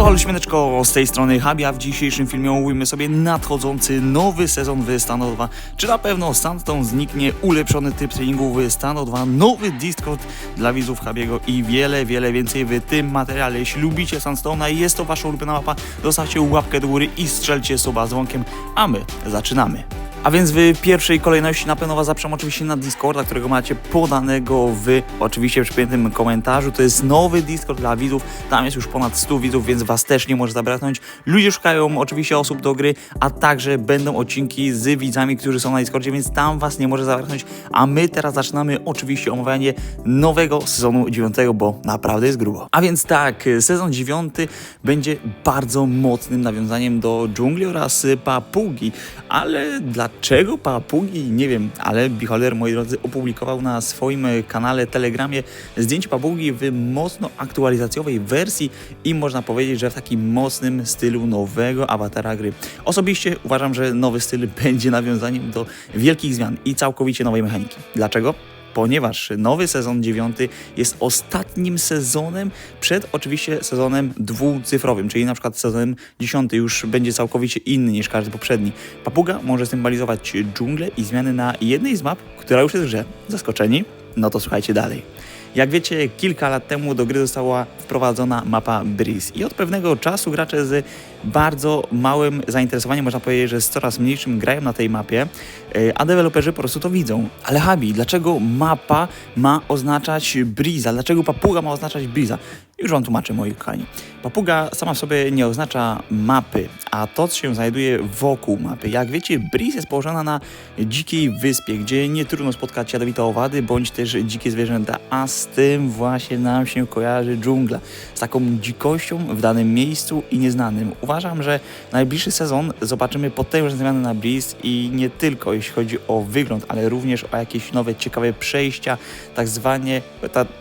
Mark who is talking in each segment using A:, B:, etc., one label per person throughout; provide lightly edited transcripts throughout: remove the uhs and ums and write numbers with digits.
A: Halo śmieteczko, z tej strony Habi, a w dzisiejszym filmie omówimy sobie nadchodzący nowy sezon w Stanów 2. Czy na pewno Sandstone zniknie, ulepszony typ treningu w Stanów 2, nowy Discord dla widzów Habiego i wiele więcej w tym materiale. Jeśli lubicie Sandstone'a i jest to wasza ulubiona mapa, zostawcie łapkę do góry i strzelcie suba dzwonkiem, a my zaczynamy. A więc w pierwszej kolejności na pewno was zapraszam oczywiście na Discorda, którego macie podanego w oczywiście przypiętym komentarzu. To jest nowy Discord dla widzów, tam jest już ponad 100 widzów, więc was też nie może zabraknąć. Ludzie szukają oczywiście osób do gry, a także będą odcinki z widzami, którzy są na Discordzie, więc tam was nie może zabraknąć. A my teraz zaczynamy oczywiście omawianie nowego sezonu 9, bo naprawdę jest grubo. A więc tak, sezon 9 będzie bardzo mocnym nawiązaniem do dżungli oraz papugi, ale dlaczego papugi? Nie wiem, ale Beholder, moi drodzy, opublikował na swoim kanale Telegramie zdjęcie papugi w mocno aktualizacjowej wersji i można powiedzieć, że w takim mocnym stylu nowego awatara gry. Osobiście uważam, że nowy styl będzie nawiązaniem do wielkich zmian i całkowicie nowej mechaniki. Dlaczego? Ponieważ nowy sezon 9 jest ostatnim sezonem przed oczywiście sezonem dwucyfrowym, czyli na przykład sezonem 10 już będzie całkowicie inny niż każdy poprzedni. Papuga może symbolizować dżunglę i zmiany na jednej z map, która już jest w grze. Zaskoczeni? No to słuchajcie dalej. Jak wiecie, kilka lat temu do gry została wprowadzona mapa Breeze i od pewnego czasu gracze z bardzo małym zainteresowaniem, można powiedzieć, że z coraz mniejszym grają na tej mapie, a deweloperzy po prostu to widzą. Ale Habi, dlaczego mapa ma oznaczać Breeze'a? Dlaczego papuga ma oznaczać Breeze'a? Już wam tłumaczę, moi kochani. Papuga sama w sobie nie oznacza mapy, a to, co się znajduje wokół mapy. Jak wiecie, Breeze jest położona na dzikiej wyspie, gdzie nie trudno spotkać jadowite owady, bądź też dzikie zwierzęta, a z tym właśnie nam się kojarzy dżungla. Z taką dzikością w danym miejscu i nieznanym. Uważam, że najbliższy sezon zobaczymy potężne zmiany na Breeze i nie tylko jeśli chodzi o wygląd, ale również o jakieś nowe, ciekawe przejścia,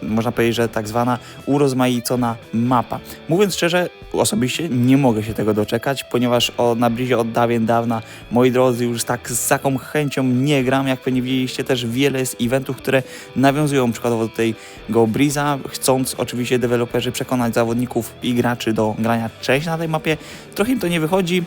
A: można powiedzieć, że tak zwana urozmaicona mapa. Mówiąc szczerze, osobiście nie mogę się tego doczekać, ponieważ na Breezie od dawna, moi drodzy, już tak z taką chęcią nie gram. Jak pewnie widzieliście, też wiele jest eventów, które nawiązują przykładowo do tego Breeze'a, chcąc oczywiście deweloperzy przekonać zawodników i graczy do grania częściej na tej mapie. Trochę im to nie wychodzi,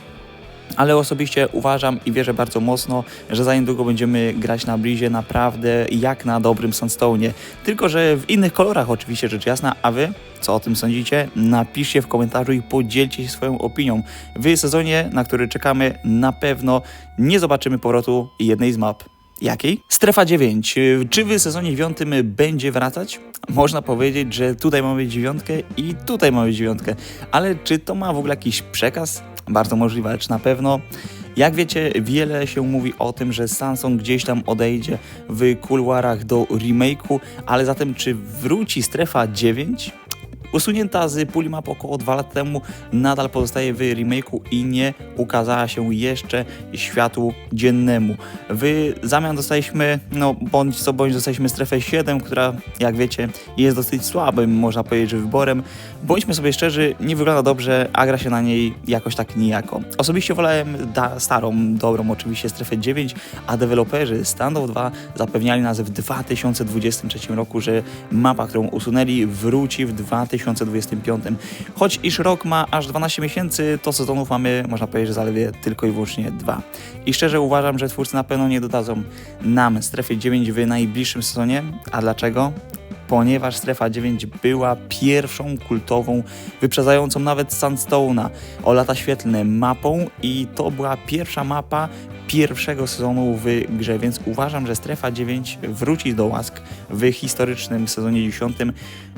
A: ale osobiście uważam i wierzę bardzo mocno, że za niedługo będziemy grać na Breezie naprawdę jak na dobrym Sandstone'ie. Tylko że w innych kolorach oczywiście, rzecz jasna, a wy co o tym sądzicie? Napiszcie w komentarzu i podzielcie się swoją opinią. W sezonie, na który czekamy, na pewno nie zobaczymy powrotu jednej z map. Jakiej? Strefa 9. Czy w sezonie 9 będzie wracać? Można powiedzieć, że tutaj mamy 9 i tutaj mamy 9. Ale czy to ma w ogóle jakiś przekaz? Bardzo możliwe, lecz na pewno. Jak wiecie, wiele się mówi o tym, że Sandstone gdzieś tam odejdzie w kuluarach do remake'u, ale zatem czy wróci strefa 9? Usunięta z puli map około 2 lata temu, nadal pozostaje w remake'u i nie ukazała się jeszcze światłu dziennemu. W zamian dostaliśmy, bądź dostaliśmy strefę 7, która, jak wiecie, jest dosyć słabym, można powiedzieć, że wyborem. Bądźmy sobie szczerzy, nie wygląda dobrze, a gra się na niej jakoś tak nijako. Osobiście wolałem starą, dobrą oczywiście strefę 9, a deweloperzy Standoff 2 zapewniali nas w 2023 roku, że mapa, którą usunęli, wróci w 2025. Choć iż rok ma aż 12 miesięcy, to sezonów mamy, można powiedzieć, że zaledwie tylko i wyłącznie 2. I szczerze uważam, że twórcy na pewno nie dodadzą nam strefy 9 w najbliższym sezonie. A dlaczego? Ponieważ strefa 9 była pierwszą kultową, wyprzedzającą nawet Sandstone'a o lata świetlne mapą i to była pierwsza mapa pierwszego sezonu w grze, więc uważam, że strefa 9 wróci do łask w historycznym sezonie 10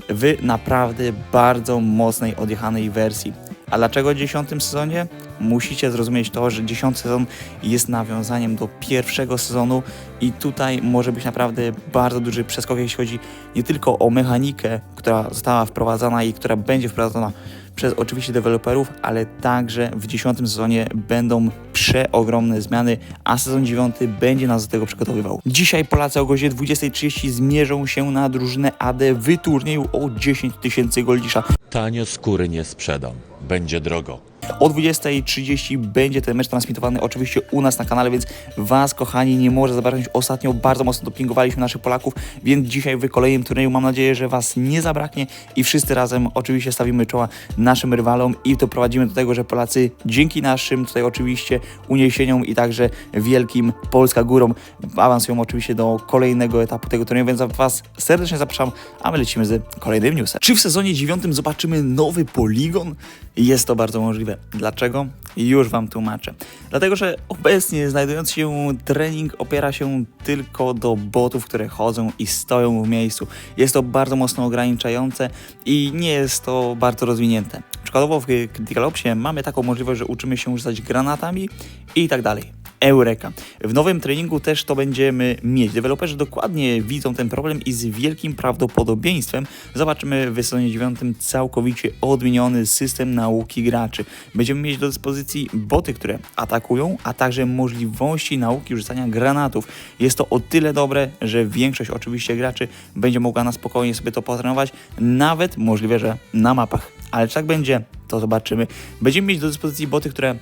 A: w naprawdę bardzo mocnej, odjechanej wersji. A dlaczego w 10 sezonie? Musicie zrozumieć to, że 10 sezon jest nawiązaniem do pierwszego sezonu i tutaj może być naprawdę bardzo duży przeskok, jeśli chodzi nie tylko o mechanikę, która została wprowadzona i która będzie wprowadzona przez oczywiście deweloperów, ale także w 10 sezonie będą przeogromne zmiany, a sezon 9 będzie nas do tego przygotowywał. Dzisiaj Polacy o godzinie 20:30 zmierzą się na drużynę AD w turnieju o 10 000 goldisza.
B: Tanio skóry nie sprzedam. Będzie drogo.
A: O 20:30 będzie ten mecz transmitowany oczywiście u nas na kanale, więc Was, kochani, nie może zabraknąć. Ostatnio bardzo mocno dopingowaliśmy naszych Polaków, więc dzisiaj w kolejnym turnieju mam nadzieję, że Was nie zabraknie i wszyscy razem oczywiście stawimy czoła naszym rywalom i doprowadzimy do tego, że Polacy dzięki naszym tutaj oczywiście uniesieniom i także wielkim Polska górą awansują oczywiście do kolejnego etapu tego turnieju, więc Was serdecznie zapraszam, a my lecimy z kolejnym newsem. Czy w sezonie 9 zobaczymy nowy poligon? Jest to bardzo możliwe. Dlaczego? Już Wam tłumaczę. Dlatego, że obecnie znajdujący się trening opiera się tylko do botów, które chodzą i stoją w miejscu. Jest to bardzo mocno ograniczające i nie jest to bardzo rozwinięte. Przykładowo w Critical Opsie mamy taką możliwość, że uczymy się rzucać granatami i tak dalej. Eureka. W nowym treningu też to będziemy mieć. Deweloperzy dokładnie widzą ten problem i z wielkim prawdopodobieństwem zobaczymy w sezonie 9 całkowicie odmieniony system nauki graczy. Będziemy mieć do dyspozycji boty, które atakują, a także możliwości nauki rzucania granatów. Jest to o tyle dobre, że większość oczywiście graczy będzie mogła na spokojnie sobie to potrenować, nawet możliwe, że na mapach. Ale czy tak będzie, to zobaczymy. Będziemy mieć do dyspozycji boty, które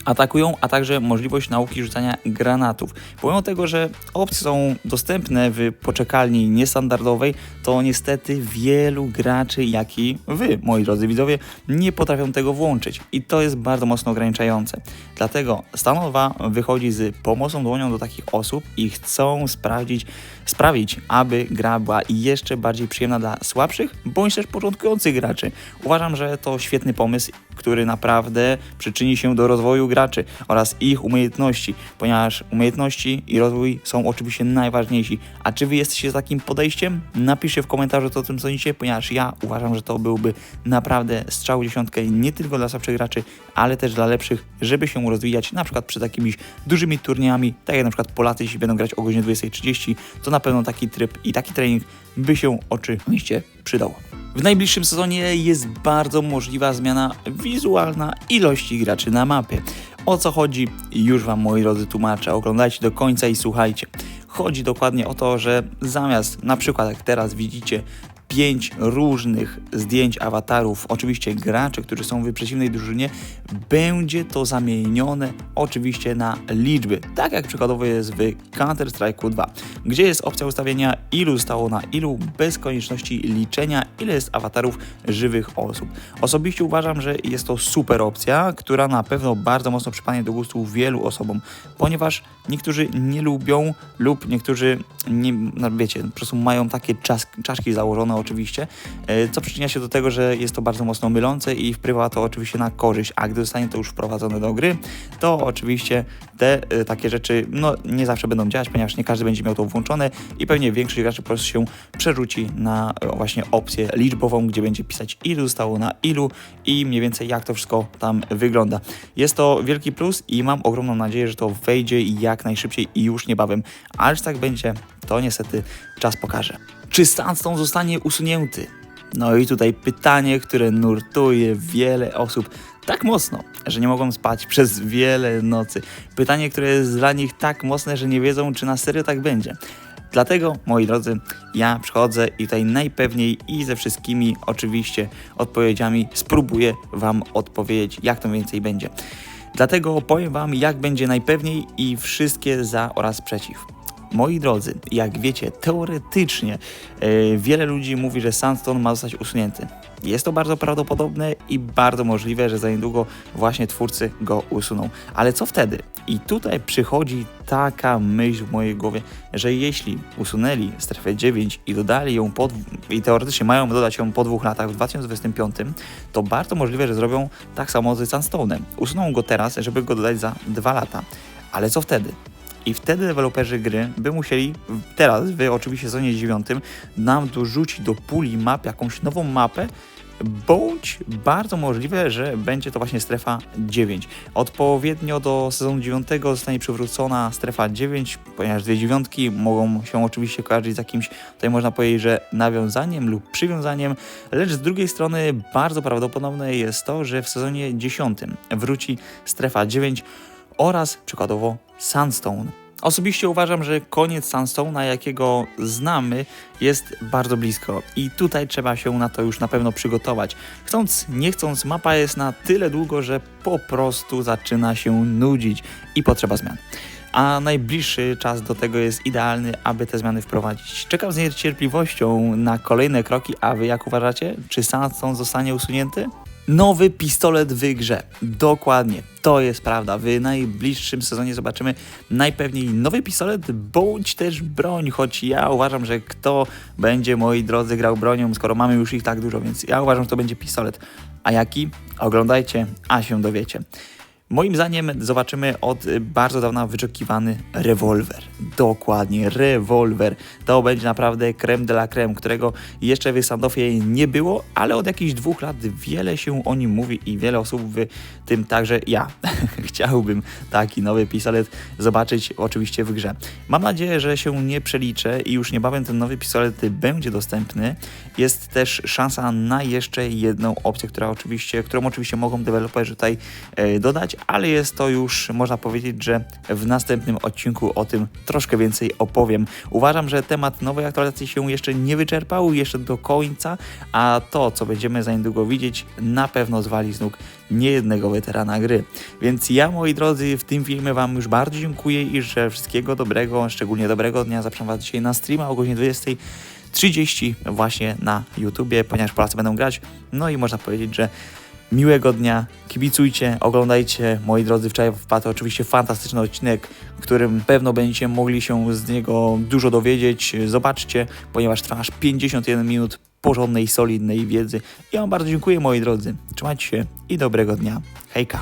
A: atakują, a także możliwość nauki rzucania granatów. Pomimo tego, że opcje są dostępne w poczekalni niestandardowej, to niestety wielu graczy, jak i Wy, moi drodzy widzowie, nie potrafią tego włączyć i to jest bardzo mocno ograniczające. Dlatego Stan 2 wychodzi z pomocą dłonią do takich osób i chcą sprawić, aby gra była jeszcze bardziej przyjemna dla słabszych, bądź też początkujących graczy. Uważam, że to świetny pomysł, który naprawdę przyczyni się do rozwoju graczy oraz ich umiejętności, ponieważ umiejętności i rozwój są oczywiście najważniejsi. A czy Wy jesteście z takim podejściem? Napiszcie w komentarzu, co o tym sądzicie, ponieważ ja uważam, że to byłby naprawdę strzał w dziesiątkę nie tylko dla słabszych graczy, ale też dla lepszych, żeby się rozwijać na przykład przed takimiś dużymi turniejami, tak jak na przykład Polacy, jeśli będą grać o godzinie 20:30, to na pewno taki tryb i taki trening by się oczywiście przydał. W najbliższym sezonie jest bardzo możliwa zmiana wizualna ilości graczy na mapie. O co chodzi? Już Wam, moi drodzy, tłumaczę. Oglądajcie do końca i słuchajcie. Chodzi dokładnie o to, że zamiast na przykład jak teraz widzicie 5 różnych zdjęć awatarów, oczywiście graczy, którzy są w przeciwnej drużynie, będzie to zamienione oczywiście na liczby, tak jak przykładowo jest w Counter-Strike'u 2, gdzie jest opcja ustawienia ilu stało na ilu, bez konieczności liczenia, ile jest awatarów żywych osób. Osobiście uważam, że jest to super opcja, która na pewno bardzo mocno przypadnie do gustu wielu osobom, ponieważ niektórzy nie lubią lub niektórzy nie, no wiecie, po prostu mają takie czaszki założone oczywiście, co przyczynia się do tego, że jest to bardzo mocno mylące i wpływa to oczywiście na korzyść, a gdy zostanie to już wprowadzone do gry, to oczywiście te takie rzeczy no nie zawsze będą działać, ponieważ nie każdy będzie miał to włączone i pewnie większość graczy po prostu się przerzuci na właśnie opcję liczbową, gdzie będzie pisać ilu zostało na ilu i mniej więcej jak to wszystko tam wygląda. Jest to wielki plus i mam ogromną nadzieję, że to wejdzie jak najszybciej i już niebawem, ale czy tak będzie, to niestety czas pokaże. Czy Sandstone zostanie usunięty? No i tutaj pytanie, które nurtuje wiele osób tak mocno, że nie mogą spać przez wiele nocy. Pytanie, które jest dla nich tak mocne, że nie wiedzą, czy na serio tak będzie. Dlatego, moi drodzy, ja przychodzę i tutaj najpewniej i ze wszystkimi oczywiście odpowiedziami spróbuję Wam odpowiedzieć, jak to mniej więcej będzie. Dlatego powiem Wam, jak będzie najpewniej i wszystkie za oraz przeciw. Moi drodzy, jak wiecie, teoretycznie wiele ludzi mówi, że Sandstone ma zostać usunięty. Jest to bardzo prawdopodobne i bardzo możliwe, że za niedługo właśnie twórcy go usuną. Ale co wtedy? I tutaj przychodzi taka myśl w mojej głowie, że jeśli usunęli strefę 9 i dodali ją i teoretycznie mają dodać ją po 2 latach w 2025, to bardzo możliwe, że zrobią tak samo z Sandstone'em. Usuną go teraz, żeby go dodać za 2 lata. Ale co wtedy? I wtedy deweloperzy gry by musieli teraz, w oczywiście sezonie 9, nam dorzucić do puli map jakąś nową mapę, bądź bardzo możliwe, że będzie to właśnie strefa 9. Odpowiednio do sezonu 9 zostanie przywrócona strefa 9, ponieważ 2 dziewiątki mogą się oczywiście kojarzyć z jakimś, tutaj można powiedzieć, że nawiązaniem lub przywiązaniem, lecz z drugiej strony bardzo prawdopodobne jest to, że w sezonie 10 wróci strefa 9 oraz przykładowo Sandstone. Osobiście uważam, że koniec Sunstone'a, jakiego znamy, jest bardzo blisko i tutaj trzeba się na to już na pewno przygotować. Chcąc, nie chcąc, mapa jest na tyle długo, że po prostu zaczyna się nudzić i potrzeba zmian. A najbliższy czas do tego jest idealny, aby te zmiany wprowadzić. Czekam z niecierpliwością na kolejne kroki, a wy jak uważacie? Czy Sandstone zostanie usunięty? Nowy pistolet w grze. Dokładnie, to jest prawda. W najbliższym sezonie zobaczymy najpewniej nowy pistolet, bądź też broń, choć ja uważam, że kto będzie, moi drodzy, grał bronią, skoro mamy już ich tak dużo, więc ja uważam, że to będzie pistolet. A jaki? Oglądajcie, a się dowiecie. Moim zdaniem zobaczymy od bardzo dawna wyczekiwany rewolwer. Dokładnie, rewolwer. To będzie naprawdę creme de la creme, którego jeszcze w standoffie nie było, ale od jakichś 2 lat wiele się o nim mówi i wiele osób, w tym także ja, chciałbym taki nowy pistolet zobaczyć oczywiście w grze. Mam nadzieję, że się nie przeliczę i już niebawem ten nowy pistolet będzie dostępny. Jest też szansa na jeszcze jedną opcję, którą oczywiście mogą deweloperzy tutaj dodać, ale jest to już, można powiedzieć, że w następnym odcinku o tym troszkę więcej opowiem. Uważam, że temat nowej aktualizacji się jeszcze nie wyczerpał, jeszcze do końca, a to, co będziemy za niedługo widzieć, na pewno zwali z nóg niejednego weterana gry. Więc ja, moi drodzy, w tym filmie Wam już bardzo dziękuję i życzę wszystkiego dobrego, szczególnie dobrego dnia. Zapraszam Was dzisiaj na streama o godzinie 20:30 właśnie na YouTubie, ponieważ Polacy będą grać. No i można powiedzieć, że miłego dnia, kibicujcie, oglądajcie, moi drodzy, wczoraj wpadł oczywiście fantastyczny odcinek, w którym pewno będziecie mogli się z niego dużo dowiedzieć. Zobaczcie, ponieważ trwa aż 51 minut porządnej, solidnej wiedzy. Ja Wam bardzo dziękuję, moi drodzy. Trzymajcie się i dobrego dnia. Hejka!